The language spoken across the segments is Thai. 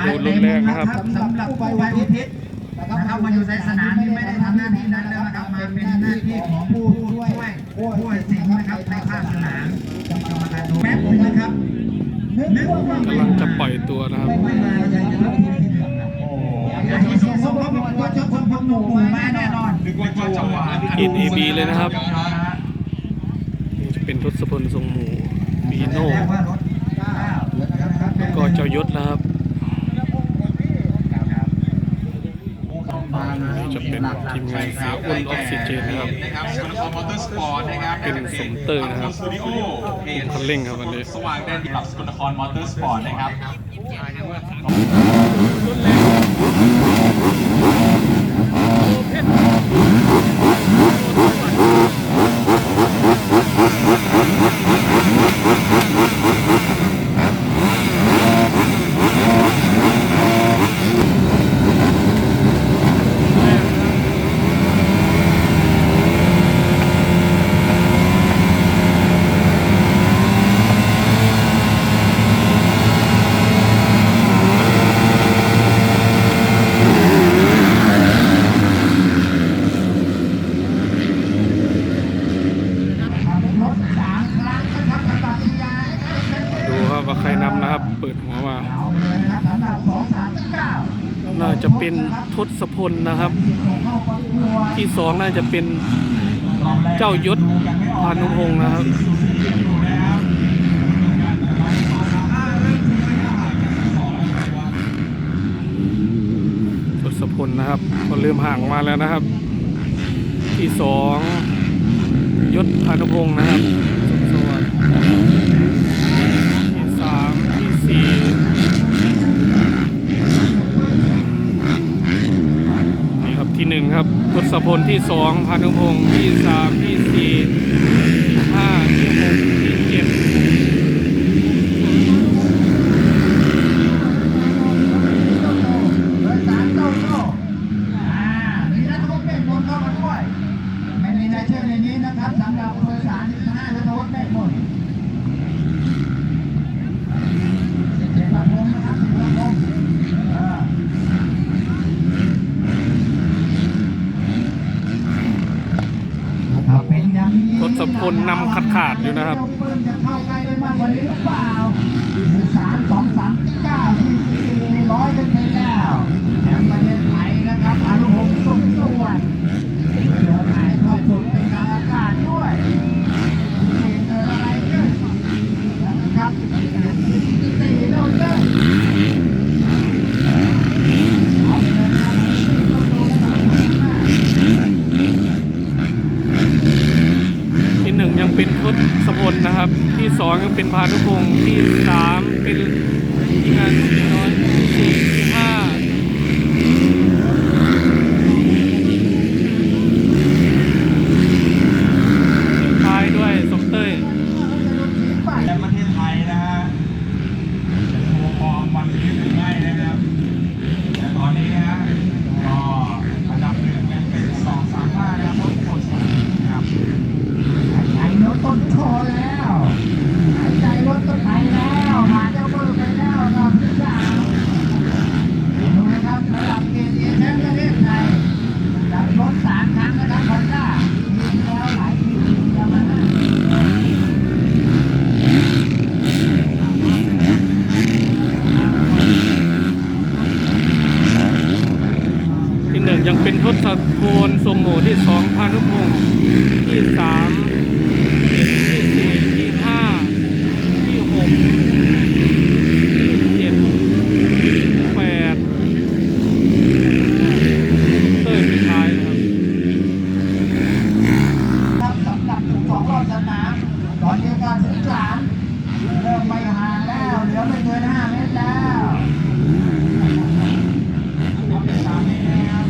โดนรุนแรงนะครับสำหรับกู้ภัยอุทิศนะครับมาอยู่ในสนามที่ไม่ได้ทำหน้าที่นั้นแล้วนะครับมาเป็นหน้าที่ของผู้ช่วยสิงห์นะครับในภาคสนามกรรมการดูแป๊บนึงนะครับนึกว่าก ำลังจะปล่อยตัวนะครับ ไม่มาเลยนะครับอย่าให้เสียทรงเพราะว่าจะคนหนุ่มมาแน่นอนนึกว่าจะหวาน เอ็นเอบีเลยนะครับนี่จะเป็นทศพลทรงหมู่บีโน่แล้วก็เจ้ายศนะครับนี่จะเป็นทีมงานเสืออ้นออกซิเจนนะครับสกลนครมอเตอร์สปอร์ตนะครับเป็นสมเตอร์นะครับ สตูดิโอเพจ คันเร่งครับวันนี้ สว่างแดนดิบสกลนครมอเตอร์สปอร์ตนะครับดูครับว่าใครนำนะครับ เปิดหัวมา น่าจะเป็นทศพลนะครับ ที่สองน่าจะเป็นเจ้ายศพานุพงศ์นะครับทศพลนะครับก็เริ่มห่างมาแล้วนะครับ ที่สองยศพานุพงศ์นะครับสวัสดิ์ที่สามที่สี่นี่ครับที่หนึ่งครับทศพลที่สองพานุพงศ์ที่สามที่สี่ที่ห้าที่หกที่เจ็ดมีนักโทษเมฆมนเข้ามาด้วยไม่มีรายชื่อในนี้นะครับสำหรับเบอร์35นักโทษเมฆมนเจ็บปากผมนะครับเจ็บปากผมเป็นอย่างนี้ ทศพลนำขาดอยู่นะครับ ปืนจะเข้าใกล้ได้มากกว่านี้หรือเปล่า3 2 3 9ที่400เป็นไปแล้วแชมป์ประเทศไทยนะครับอนุพงศ์สมส่วนเดี๋ยวถ่ายทอดสดเป็นทางอากาศด้วยเกิดอะไรขึ้นนะครับ4โดนเลิกที่หนึ่งยังเป็นทศพลนะครับ ที่สองยังเป็นพานุพงศ์ที่สามเป็นทีมงานที่น้อยที่สี่ที่ห้าท้ายด้วยสมเต้ย และประเทศไทยนะฮะจะโชว์ฟอร์มวันนี้หรือไม่นะครับแต่ตอนนี้นะฮะก็อันดับหนึ่งยังเป็น235นะครับทุกคนนะครับ หายใจลดต้นคอแล้วหายใจลดต้นไทยแล้วหาเจ้าเบอร์ไปแล้วรอบที่3ดูนะครับระดับเกณฑ์แชมป์ประเทศไทยดับรถ3 ครั้งนะครับคอนด้าทีมแล้วหลายทีมจะมานั่งที่หนึ่งยังเป็นทศพลทรงหมู่ที่สองพานุพงศ์ที่สามที่สี่ที่ห้าที่หกที่เจ็ดที่แปดเต้ยสุดท้ายนะครับ ครับสำหรับ12 รอบสนามตอนนี้การศึกษาเริ่มไม่ห่างแล้วเหลือไม่เกิน5 เมตรแล้วเอาไป3 เมตรแล้ว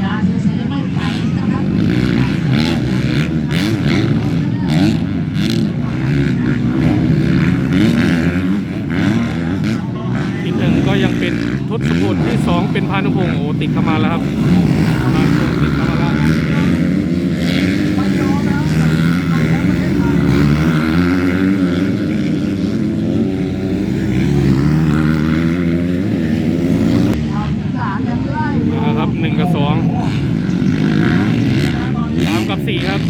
ยาเสียไม่ไปนะครับ ที่หนึ่งก็ยังเป็นทศพลที่สองเป็นพานุพงศ์โอ้ติดเข้ามาแล้วครับพานุพงศ์ติดเข้ามาแล้ว กับ4ครับ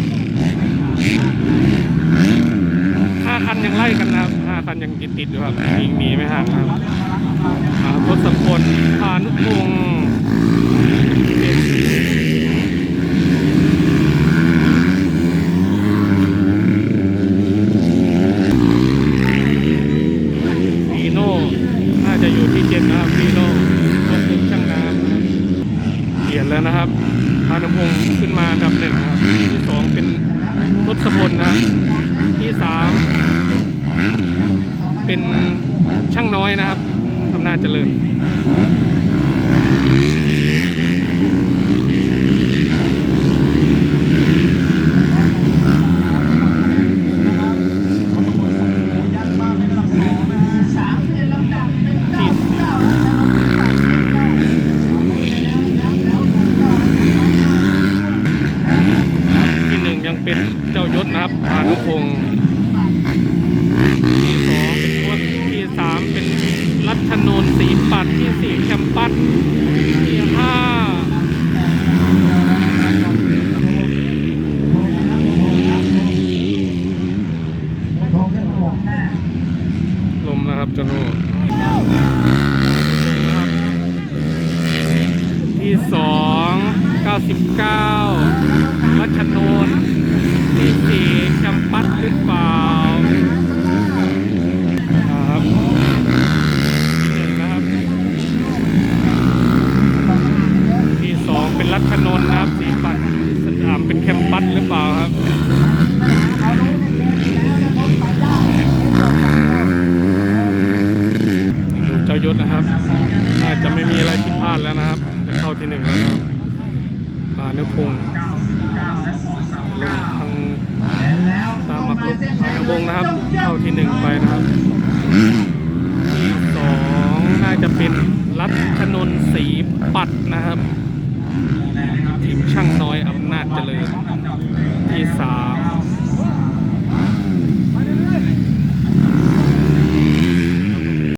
5 คันยังไล่กันนะครับ5 คันยังติดอยู่ครับยิงหนีไม่ห่างครับทศพลพานุพงศ์ฟีโน่น่าจะอยู่ที่7นะครับฟีโน่รถช่างน้ำนะครับเปลี่ยนแล้วนะครับพานุพงศ์ขึ้นมาอันดับ1นะครับที่2เป็นทศพลนะครับที่3เป็นช่างน้อยนะครับอำนาจเจริญที่1ยังเป็นเจ้ายศนะครับพานุพงศ์ที่2เป็นทศที่3เป็นรัชนนท์ศรีปัตย์ที่4แคมปัสที่5ลมนะครับจนูที่2 99รัชนนท์ที่4แคมปัสหรือเปล่าครับนะครับที่2เป็นรัชนนท์นะครับสีปัด3เป็นแคมปัสหรือเปล่าครับดูเจ้ายศนะครับน่าจะไม่มีอะไรผิดพลาดแล้วนะครับจะเข้าที่1แล้วนะครับพานุพงศ์ลงทางตามหมักลุกพานุพงศ์นะครับเข้าที่1ไปนะครับที่2น่าจะเป็นรัชนนท์ศรีปัตย์นะครับทีมช่างน้อยอำนาจเจริญที่3